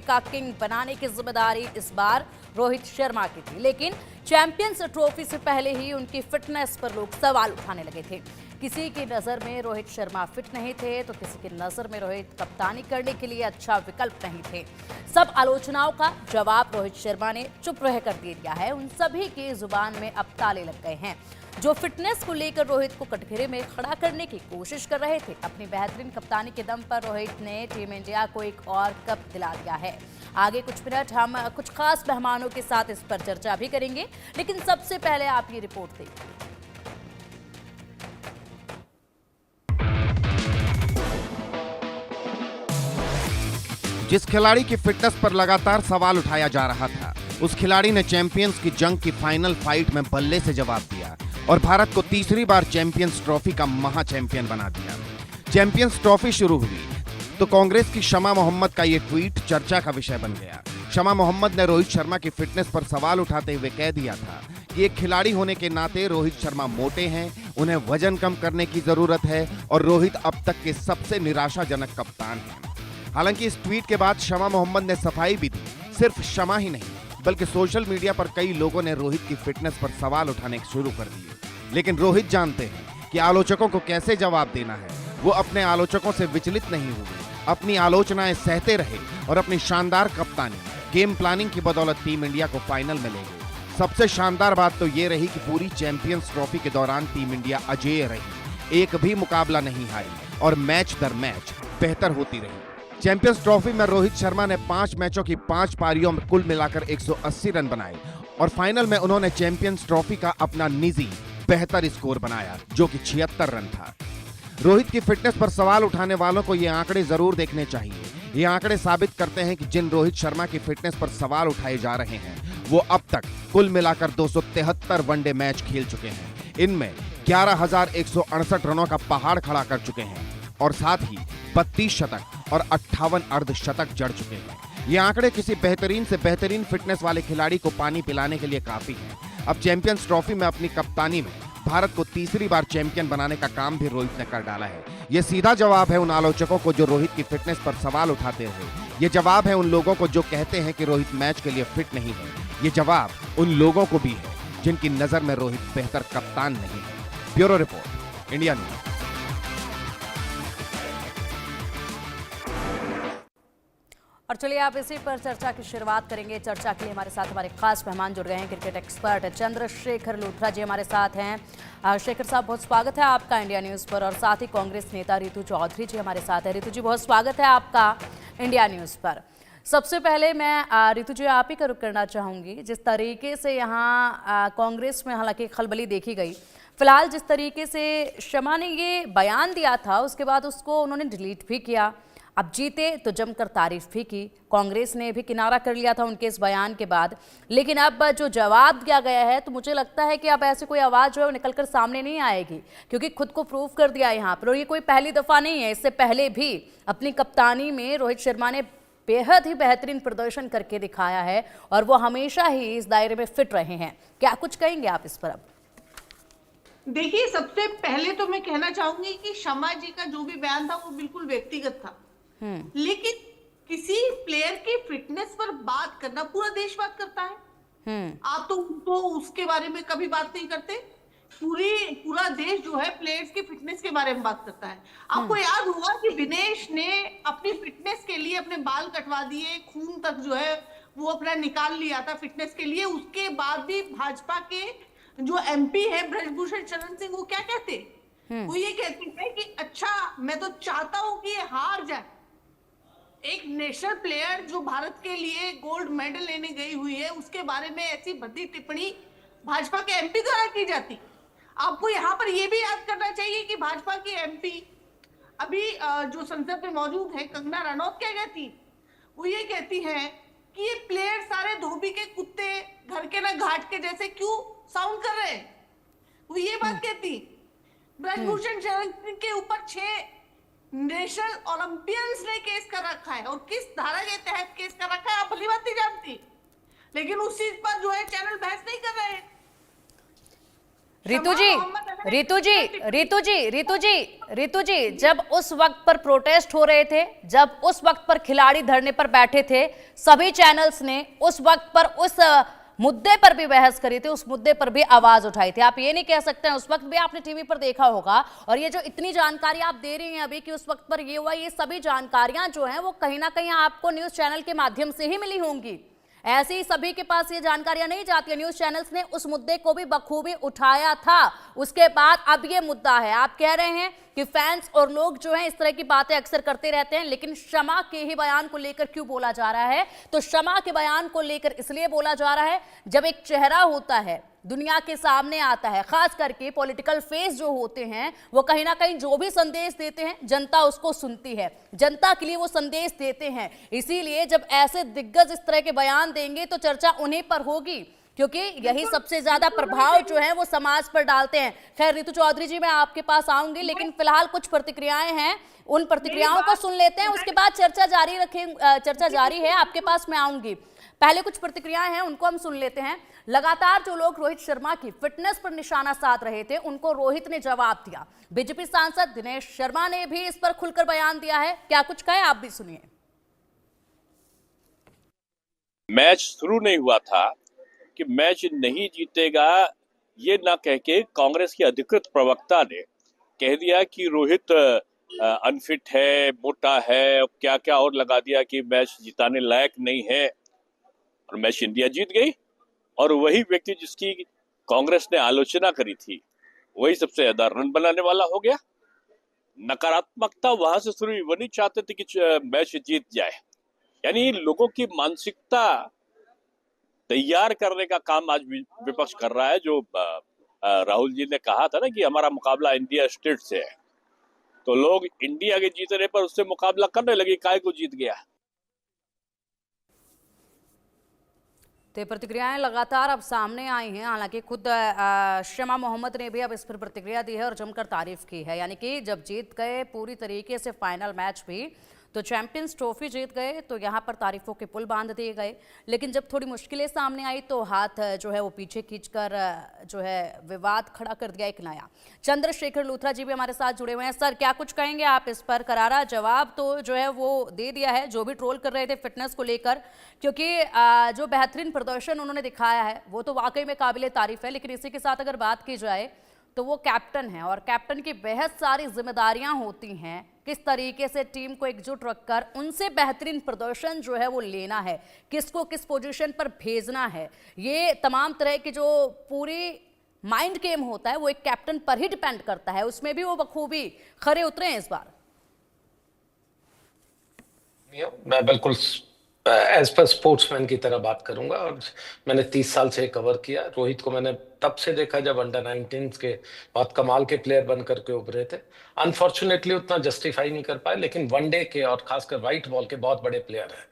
Trophy का king बनाने की जिम्मेदारी इस बार रोहित शर्मा की थी, लेकिन चैंपियंस ट्रॉफी से पहले ही उनकी फिटनेस पर लोग सवाल उठाने लगे थे। किसी की नजर में रोहित शर्मा फिट नहीं थे तो किसी की नजर में रोहित कप्तानी करने के लिए अच्छा विकल्प नहीं थे। सब आलोचनाओं का जवाब रोहित शर्मा ने चुप रहकर दे दिया है। उन सभी की जुबान में अब ताले लग गए हैं जो फिटनेस को लेकर रोहित को कटघरे में खड़ा करने की कोशिश कर रहे थे। अपनी बेहतरीन कप्तानी के दम पर रोहित ने टीम इंडिया को एक और कप दिला दिया है। आगे कुछ मिनट हम कुछ खास मेहमानों के साथ इस पर चर्चा भी करेंगे, लेकिन सबसे पहले आप ये रिपोर्ट देखिए। जिस खिलाड़ी की फिटनेस पर लगातार सवाल उठाया जा रहा था, उस खिलाड़ी ने चैंपियंस की जंग की फाइनल फाइट में बल्ले से जवाब दिया और भारत को तीसरी बार चैंपियंस ट्रॉफी का महा चैंपियन बना दिया। चैंपियंस ट्रॉफी शुरू हुई तो कांग्रेस की शमा मोहम्मद का यह ट्वीट चर्चा का विषय बन गया। शमा मोहम्मद ने रोहित शर्मा की फिटनेस पर सवाल उठाते हुए कह दिया था कि एक खिलाड़ी होने के नाते रोहित शर्मा मोटे हैं, उन्हें वजन कम करने की जरूरत है और रोहित अब तक के सबसे निराशाजनक कप्तान हैं। हालांकि इस ट्वीट के बाद शमा मोहम्मद ने सफाई भी दी। सिर्फ शमा ही नहीं बल्कि सोशल मीडिया पर कई लोगों ने रोहित की फिटनेस पर सवाल उठाने शुरू कर दिए। लेकिन रोहित जानते हैं कि आलोचकों को कैसे जवाब देना है। वो अपने आलोचकों से विचलित नहीं हुए, अपनी आलोचनाएं सहते रहे और अपनी शानदार कप्तानी, गेम प्लानिंग की बदौलत टीम इंडिया को फाइनल में ले गए। सबसे शानदार बात तो ये रही कि पूरी चैंपियंस ट्रॉफी के दौरान टीम इंडिया अजेय रही, एक भी मुकाबला नहीं हारी और मैच दर मैच बेहतर होती रही। चैंपियंस ट्रॉफी में रोहित शर्मा ने 5 मैचों की 5 पारियों में कुल मिलाकर 180 रन बनाए और फाइनल में उन्होंने चैंपियंस ट्रॉफी का अपना निजी बेहतर स्कोर बनाया जो कि 76 रन था। रोहित की फिटनेस पर सवाल उठाने वालों को ये आंकड़े जरूर देखने चाहिए। ये आंकड़े साबित करते हैं कि जिन रोहित शर्मा की फिटनेस पर सवाल उठाए जा रहे हैं वो अब तक कुल मिलाकर 273 वनडे मैच खेल चुके हैं। इनमें 11,168 रनों का पहाड़ खड़ा कर चुके हैं और साथ ही 32 शतक और 58 अर्धशतक जड़ चुके हैं। ये आंकड़े किसी बेहतरीन से बेहतरीन फिटनेस वाले खिलाड़ी को पानी पिलाने के लिए काफी हैं। अब चैंपियंस ट्रॉफी में अपनी कप्तानी में भारत को तीसरी बार चैंपियन बनाने का काम भी रोहित ने कर डाला है। ये सीधा जवाब है उन आलोचकों को जो रोहित की फिटनेस पर सवाल उठाते रहे। ये जवाब है उन लोगों को जो कहते हैं कि रोहित मैच के लिए फिट नहीं है। ये जवाब उन लोगों को भी है जिनकी नजर में रोहित बेहतर कप्तान नहीं है। Bureau report, India news. और चलिए आप इसी पर चर्चा की शुरुआत करेंगे। चर्चा के लिए हमारे साथ हमारे खास मेहमान जुड़ गए हैं। क्रिकेट एक्सपर्ट चंद्रशेखर लूथरा जी हमारे साथ हैं। शेखर साहब, बहुत स्वागत है आपका इंडिया न्यूज़ पर। और साथ ही कांग्रेस नेता रितु चौधरी जी हमारे साथ हैं। रितु जी, बहुत स्वागत है आपका इंडिया न्यूज़ पर। सबसे पहले मैं रितु जी आप ही का रुख करना चाहूँगी। जिस तरीके से यहाँ कांग्रेस में हालांकि खलबली देखी गई, फिलहाल जिस तरीके से शमा ने ये बयान दिया था उसके बाद उसको उन्होंने डिलीट भी किया। अब जीते तो जमकर तारीफ भी की, कांग्रेस ने भी किनारा कर लिया था उनके इस बयान के बाद। लेकिन अब जो जवाब दिया गया है तो मुझे लगता है कि अब ऐसे कोई आवाज़ जो है वो निकलकर सामने नहीं आएगी, क्योंकि खुद को प्रूव कर दिया यहाँ पर। और ये कोई पहली दफ़ा नहीं है, इससे पहले भी अपनी कप्तानी में रोहित शर्मा ने बेहद ही बेहतरीन प्रदर्शन करके दिखाया है और वो हमेशा ही इस दायरे में फिट रहे हैं। क्या कुछ कहेंगे आप इस पर? अब देखिए, सबसे पहले तो मैं कहना चाहूंगी कि शमा जी का जो भी बयान था वो बिल्कुल व्यक्तिगत था, लेकिन किसी प्लेयर की फिटनेस पर बात करना पूरा देश बात करता है। आप तो उसके बारे में कभी बात नहीं करते। पूरा देश जो है प्लेयर्स की फिटनेस के बारे में बात करता है। आपको याद होगा कि विनेश ने अपनी फिटनेस के लिए अपने बाल कटवा दिए, खून तक जो है वो अपना निकाल लिया था फिटनेस के लिए। उसके बाद भी भाजपा के जो एमपी है ब्रजभूषण शरण सिंह, वो क्या कहते, वो ये कहते हैं कि अच्छा मैं तो चाहता हूं कि ये हार जाए। एक नेशनल प्लेयर जो भारत के लिए गोल्ड मेडल लेने गई हुई है, उसके बारे में ऐसी भद्दी टिप्पणी भाजपा के एमपी द्वारा की जाती। आपको यहाँ पर यह भी याद करना चाहिए कि भाजपा की एमपी अभी जो संसद में मौजूद है, कंगना रनौत, क्या कहती, वो ये कहती है कि ये प्लेयर सारे धोबी के कुत्ते घर के ना घाट के जैसे क्यों साउंड कर रहे हैं। वो ये बात कहती। ब्रजभूषण शरण सिंह के ऊपर 6 नेशनल ओलंपियंस ने केस कर रखा है, और किस धारा के तहत केस कर रखा है आप भली बात नहीं जानती, लेकिन उस चीज पर जो है चैनल बहस नहीं कर रहे हैं। रितु जी, रितु जी, जब उस वक्त पर प्रोटेस्ट हो रहे थे, जब उस वक्त पर खिलाड़ी धरने पर बैठे थे, सभी चैनल्स ने उस वक्त पर उस मुद्दे पर भी बहस करी थी, उस मुद्दे पर भी आवाज उठाई थी। आप ये नहीं कह सकते हैं, उस वक्त भी आपने टीवी पर देखा होगा। और ये जो इतनी जानकारी आप दे रही हैं अभी कि उस वक्त पर ये हुआ, ये सभी जानकारियां जो हैं वो कहीं ना कहीं आपको न्यूज चैनल के माध्यम से ही मिली होंगी। ऐसे ही सभी के पास ये जानकारियां नहीं जाती है। न्यूज चैनल्स ने उस मुद्दे को भी बखूबी उठाया था। उसके बाद अब ये मुद्दा है। आप कह रहे हैं कि फैंस और लोग जो हैं इस तरह की बातें अक्सर करते रहते हैं, लेकिन शमा के ही बयान को लेकर क्यों बोला जा रहा है? तो शमा के बयान को लेकर इसलिए बोला जा रहा है, जब एक चेहरा होता है, दुनिया के सामने आता है, खास करके पॉलिटिकल फेस जो होते हैं, वो कहीं ना कहीं जो भी संदेश देते हैं जनता उसको सुनती है, जनता के लिए वो संदेश देते हैं। इसीलिए जब ऐसे दिग्गज इस तरह के बयान देंगे तो चर्चा उन्हीं पर होगी, क्योंकि यही सबसे ज्यादा प्रभाव जो है वो समाज पर डालते हैं। खैर रितु चौधरी जी, मैं आपके पास आऊंगी, लेकिन फिलहाल कुछ प्रतिक्रियाएं हैं, उन प्रतिक्रियाओं को सुन लेते हैं, उसके बाद चर्चा जारी है। आपके पास मैं आऊंगी, पहले कुछ प्रतिक्रियाएं हैं उनको हम सुन लेते हैं। लगातार जो लोग रोहित शर्मा की फिटनेस पर निशाना साध रहे थे, उनको रोहित ने जवाब दिया। बीजेपी सांसद दिनेश शर्मा ने भी इस पर खुलकर बयान दिया है। क्या कुछ कहे, आप भी सुनिए। मैच शुरू नहीं हुआ था कि मैच नहीं जीतेगा, ये ना कह के कांग्रेस के अधिकृत प्रवक्ता ने कह दिया कि रोहित अनफिट है, मोटा है, क्या क्या और लगा दिया कि मैच जिताने लायक नहीं है, और मैच इंडिया जीत गई। और वही व्यक्ति जिसकी कांग्रेस ने आलोचना करी थी, वही सबसे ज्यादा रन बनाने वाला हो गया। नकारात्मकता वहां से शुरू हुई। वो नहीं चाहते थे कि मैच जीत जाए। यानी लोगों की मानसिकता तैयार करने का काम आज विपक्ष कर रहा है। जो राहुल जी ने कहा था ना कि हमारा मुकाबला इंडिया स्टेट से है, तो लोग इंडिया के जीतने पर उससे मुकाबला करने लगे, काय को जीत गया। तो प्रतिक्रियाएं लगातार अब सामने आई हैं। हालांकि खुद शमा मोहम्मद ने भी अब इस पर प्रतिक्रिया दी है और जमकर तारीफ की है। यानी कि जब जीत गए पूरी तरीके से फाइनल मैच भी, तो चैंपियंस ट्रॉफी जीत गए, तो यहाँ पर तारीफों के पुल बांध दिए गए। लेकिन जब थोड़ी मुश्किलें सामने आई तो हाथ जो है वो पीछे खींचकर जो है विवाद खड़ा कर दिया एक नया। चंद्रशेखर लूथरा जी भी हमारे साथ जुड़े हुए हैं। सर, क्या कुछ कहेंगे आप इस पर? करारा जवाब तो जो है वो दे दिया है जो भी ट्रोल कर रहे थे फिटनेस को लेकर, क्योंकि जो बेहतरीन प्रदर्शन उन्होंने दिखाया है वो तो वाकई में काबिले तारीफ है। लेकिन इसी के साथ अगर बात की जाए तो वो कैप्टन है, और कैप्टन की बेहद सारी जिम्मेदारियां होती हैं। किस तरीके से टीम को एकजुट रखकर उनसे बेहतरीन प्रदर्शन जो है वो लेना है, किसको किस पोजीशन पर भेजना है, ये तमाम तरह की जो पूरी माइंड गेम होता है वो एक कैप्टन पर ही डिपेंड करता है। उसमें भी वो बखूबी खरे उतरे हैं इस बार। मैं बिल्कुल एज पर स्पोर्ट्समैन की तरह बात करूंगा। और मैंने 30 साल से कवर किया। रोहित को मैंने तब से देखा जब अंडर 19 के बहुत कमाल के प्लेयर बन करके उभरे थे। अनफॉर्चुनेटली उतना जस्टिफाई नहीं कर पाए, लेकिन वनडे के और खासकर व्हाइट बॉल के बहुत बड़े प्लेयर हैं।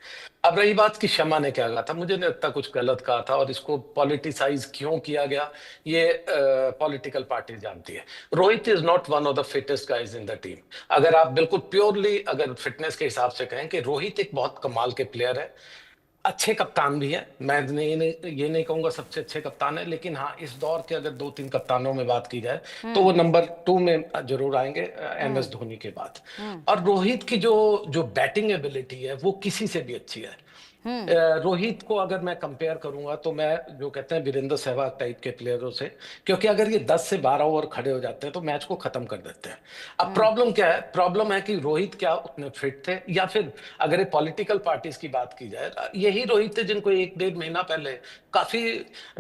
अब रही बात कि शमा ने क्या कहा था, मुझे नहीं लगता कुछ गलत कहा था, और इसको पॉलिटिसाइज क्यों किया गया ये पॉलिटिकल पार्टी जानती है। Rohit is not one of the fittest guys in the team. अगर आप बिल्कुल प्योरली अगर फिटनेस के हिसाब से कहें कि रोहित एक बहुत कमाल के प्लेयर है, अच्छे कप्तान भी है। मैं ये नहीं कहूंगा सबसे अच्छे कप्तान है, लेकिन हाँ इस दौर के अगर 2-3 कप्तानों में बात की जाए तो वो नंबर 2 में जरूर आएंगे MS धोनी के बाद। और रोहित की जो बैटिंग एबिलिटी है वो किसी से भी अच्छी है। रोहित को अगर मैं कंपेयर करूंगा तो मैं जो कहते हैं वीरेंद्र सहवाग टाइप के प्लेयरों से, क्योंकि अगर ये 10 से 12 ओवर खड़े हो जाते हैं तो मैच को खत्म कर देते हैं। अब प्रॉब्लम क्या है? प्रॉब्लम है कि रोहित क्या उतने फिट थे, या फिर अगर ये पॉलिटिकल पार्टीज की बात की जाए, यही रोहित थे जिनको 1-1.5 महीना पहले काफी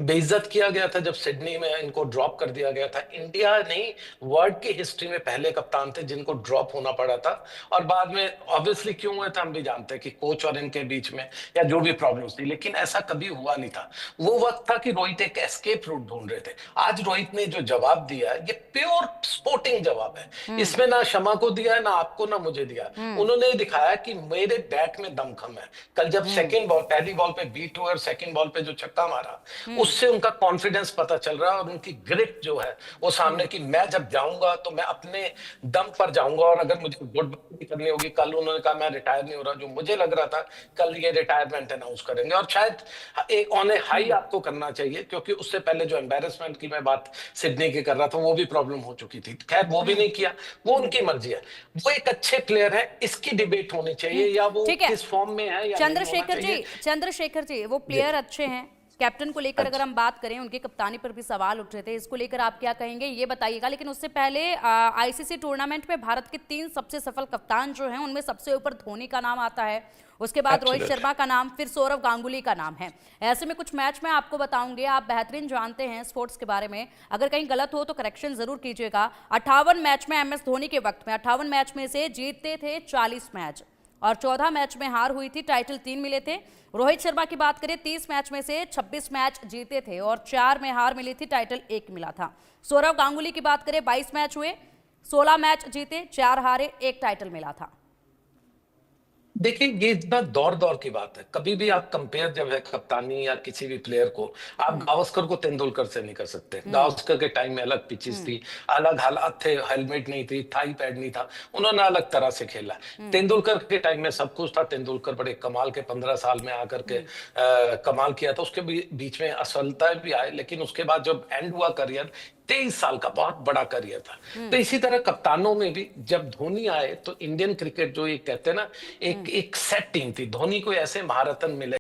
बेइज्जत किया गया था जब सिडनी में इनको ड्रॉप कर दिया गया था। इंडिया नहीं, वर्ल्ड की हिस्ट्री में पहले कप्तान थे जिनको ड्रॉप होना पड़ा था। और बाद में ऑब्वियसली क्यों हुआ था हम भी जानते हैं कि कोच और इनके बीच में या जो भी प्रॉब्लम्स थी, लेकिन ऐसा कभी हुआ नहीं था। वो वक्त था कि रोहित एक एस्केप रूट ढूंढ रहे थे। आज रोहित ने जो जवाब दिया ये प्योर स्पोर्टिंग जवाब है। इसमें ना शमा को दिया है, ना आपको, ना मुझे दिया। उन्होंने दिखाया कि मेरे बैट में दमखम है। कल जब सेकंड बॉल, पहली बॉल पे बीट हुआ और सेकंड बॉल पे जो छक्का मारा, उससे उनका कॉन्फिडेंस पता चल रहा है और उनकी ग्रिप जो है वो सामने की, मैं जब जाऊंगा तो मैं अपने दम पर जाऊंगा और अगर मुझे गुडबाय करनी होगी। कल उन्होंने कहा मैं रिटायर नहीं हो रहा, जो मुझे लग रहा था कल ये रिटायर रिटायरमेंट अनाउंस करेंगे, और शायद एक ऑन ए हाई आपको करना चाहिए, क्योंकि उससे पहले जो एम्बेरसमेंट की मैं बात सिडनी की कर रहा था वो भी प्रॉब्लम हो चुकी थी। खैर वो भी नहीं किया, वो उनकी मर्जी है। वो एक अच्छे प्लेयर है, इसकी डिबेट होनी चाहिए, या वो ठीक है। किस फॉर्म में है या चंद्रशेखर जी वो प्लेयर अच्छे हैं। कैप्टन को लेकर अगर हम बात करें, उनकी कप्तानी पर भी सवाल उठ रहे थे, इसको लेकर आप क्या कहेंगे ये बताइएगा। लेकिन उससे पहले आईसीसी टूर्नामेंट में भारत के 3 सबसे सफल कप्तान जो हैं उनमें सबसे ऊपर धोनी का नाम आता है, उसके बाद रोहित शर्मा का नाम, फिर सौरव गांगुली का नाम है। ऐसे में कुछ मैच में आपको बताऊंगे, आप बेहतरीन जानते हैं स्पोर्ट्स के बारे में, अगर कहीं गलत हो तो करेक्शन जरूर कीजिएगा। 58 मैच में एमएस धोनी के वक्त में 58 मैच में से जीतते थे 40 मैच और 14 मैच में हार हुई थी, टाइटल 3 मिले थे। रोहित शर्मा की बात करें, 30 मैच में से 26 मैच जीते थे और 4 में हार मिली थी, टाइटल 1 मिला था। सौरव गांगुली की बात करें, 22 मैच हुए, 16 मैच जीते, 4 हारे, 1 टाइटल मिला था। देखिए ये इतना दौर दौर की बात है। कभी भी आप कंपेयर जब है कप्तानी या किसी भी प्लेयर को, आप गावस्कर को तेंदुलकर से नहीं कर सकते। गावस्कर के टाइम में अलग पिचेस थी, अलग हालात थे, हेलमेट नहीं थी, थाई पैड नहीं था, उन्होंने अलग तरह से खेला। तेंदुलकर के टाइम में सब कुछ था। तेंदुलकर बड़े कमाल के 15 साल में आकर के कमाल किया था। उसके बीच में असफलताएं भी आए, लेकिन उसके बाद जब एंड हुआ करियर, 23 साल का बहुत बड़ा करियर था। तो इसी तरह कप्तानों में भी जब धोनी आए तो इंडियन क्रिकेट जो ये कहते हैं ना, एक सेट टीम थी। धोनी को ऐसे महारथन मिले